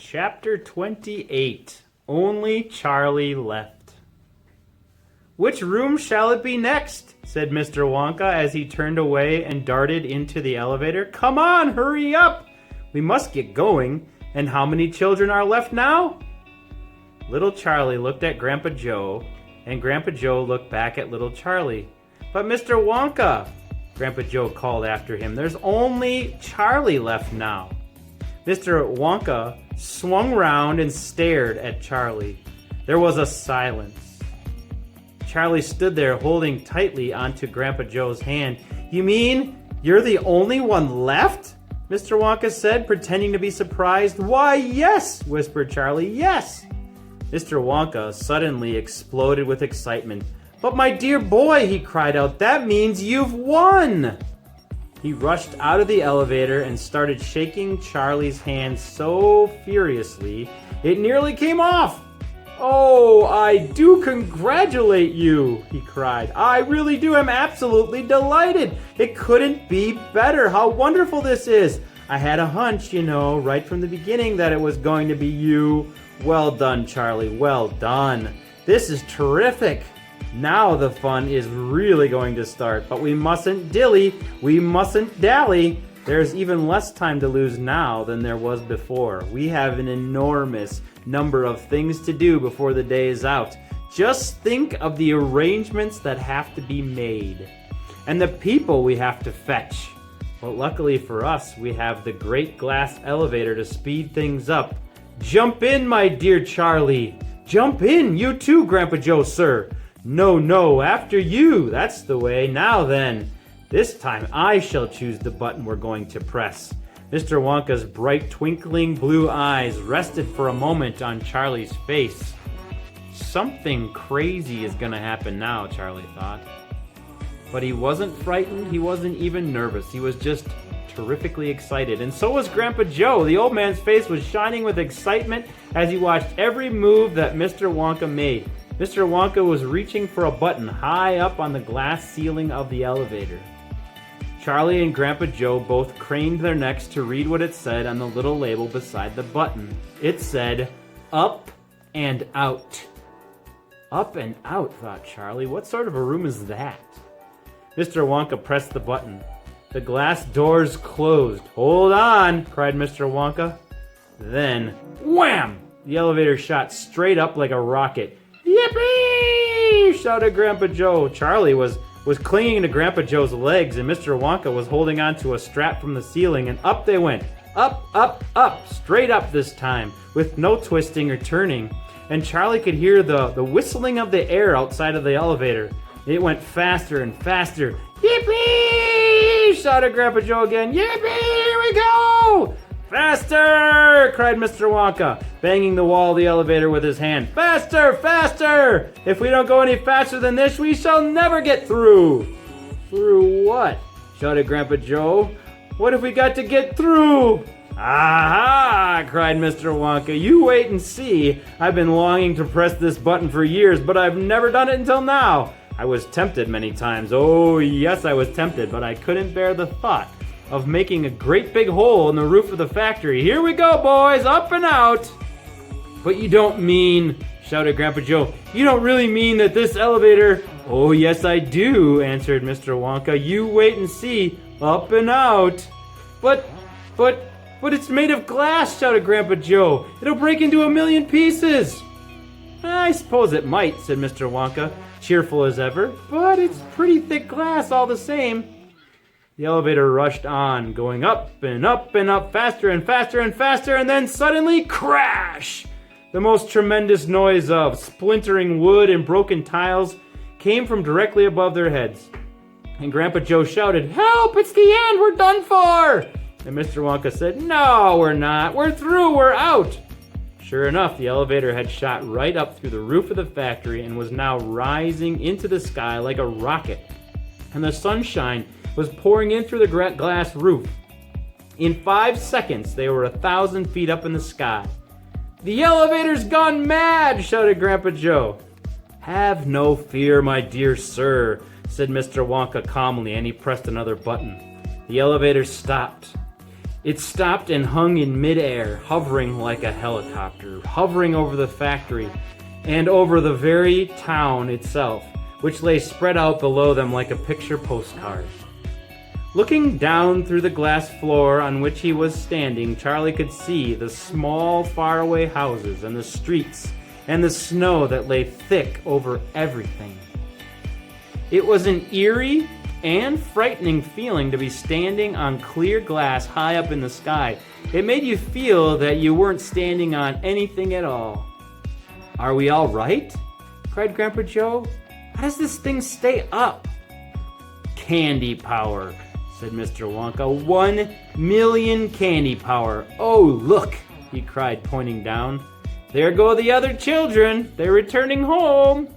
Chapter 28. Only Charlie Left. "Which room shall it be next?" said Mr. Wonka as he turned away and darted into the elevator. "Come on, hurry up! We must get going. And how many children are left now?" Little Charlie looked at Grandpa Joe, and Grandpa Joe looked back at little Charlie. "But Mr. Wonka," Grandpa Joe called after him, "there's only Charlie left now." Mr. Wonka swung round and stared at Charlie. There was a silence. Charlie stood there holding tightly onto Grandpa Joe's hand. "You mean you're the only one left?" Mr. Wonka said, pretending to be surprised. "Why, yes," whispered Charlie, "yes." Mr. Wonka suddenly exploded with excitement. "But my dear boy," he cried out, "that means you've won!" He rushed out of the elevator and started shaking Charlie's hand so furiously it nearly came off. "Oh, I do congratulate you," he cried. "I really do. I'm absolutely delighted. It couldn't be better. How wonderful this is. I had a hunch, right from the beginning that it was going to be you. Well done, Charlie. Well done. This is terrific. Now the fun is really going to start, but we mustn't dilly, we mustn't dally. There's even less time to lose now than there was before. We have an enormous number of things to do before the day is out. Just think of the arrangements that have to be made, and the people we have to fetch. Well, luckily for us, we have the great glass elevator to speed things up. Jump in, my dear Charlie. Jump in, you too, Grandpa Joe, sir. No, after you. That's the way. Now then, this time I shall choose the button we're going to press." Mr. Wonka's bright twinkling blue eyes rested for a moment on Charlie's face. Something crazy is going to happen now, Charlie thought. But he wasn't frightened. He wasn't even nervous. He was just terrifically excited. And so was Grandpa Joe. The old man's face was shining with excitement as he watched every move that Mr. Wonka made. Mr. Wonka was reaching for a button high up on the glass ceiling of the elevator. Charlie and Grandpa Joe both craned their necks to read what it said on the little label beside the button. It said, "Up and out." Up and out, thought Charlie. What sort of a room is that? Mr. Wonka pressed the button. The glass doors closed. "Hold on," cried Mr. Wonka. Then, wham! The elevator shot straight up like a rocket. "Yippee!" shouted Grandpa Joe. Charlie was clinging to Grandpa Joe's legs, and Mr. Wonka was holding onto a strap from the ceiling, and up they went. Up, straight up this time, with no twisting or turning. And Charlie could hear the whistling of the air outside of the elevator. It went faster and faster. "Yippee!" shouted Grandpa Joe again. "Yippee! Here we go!" "Faster!" cried Mr. Wonka, banging the wall of the elevator with his hand. "Faster! Faster! If we don't go any faster than this, we shall never get through!" "Through what?" shouted Grandpa Joe. "What have we got to get through?" "Aha!" cried Mr. Wonka. "You wait and see. I've been longing to press this button for years, but I've never done it until now. I was tempted many times. Oh, yes, I was tempted, but I couldn't bear the thought of making a great big hole in the roof of the factory. Here we go, boys, up and out." "But you don't mean," shouted Grandpa Joe, "you don't really mean that this elevator—" "Oh, yes, I do," answered Mr. Wonka. "You wait and see. Up and out." But it's made of glass," shouted Grandpa Joe. "It'll break into a million pieces." "I suppose it might," said Mr. Wonka, cheerful as ever, "but it's pretty thick glass all the same." The elevator rushed on, going up and up and up, faster and faster and faster, and then suddenly, crash! The most tremendous noise of splintering wood and broken tiles came from directly above their heads. And Grandpa Joe shouted, "Help! It's the end! We're done for!" And Mr. Wonka said, "No, we're not. We're through. We're out." Sure enough, the elevator had shot right up through the roof of the factory and was now rising into the sky like a rocket. And the sunshine was pouring in through the glass roof. In 5 seconds, they were 1,000 feet up in the sky. "The elevator's gone mad!" shouted Grandpa Joe. "Have no fear, my dear sir," said Mr. Wonka calmly, and he pressed another button. The elevator stopped. It stopped and hung in midair, hovering like a helicopter, hovering over the factory and over the very town itself, which lay spread out below them like a picture postcard. Looking down through the glass floor on which he was standing, Charlie could see the small, faraway houses and the streets and the snow that lay thick over everything. It was an eerie and frightening feeling to be standing on clear glass high up in the sky. It made you feel that you weren't standing on anything at all. "Are we all right?" cried Grandpa Joe. "How does this thing stay up?" "Candy power," said Mr. Wonka. 1,000,000 candy power. "Oh, look," he cried, pointing down. "There go the other children. They're returning home."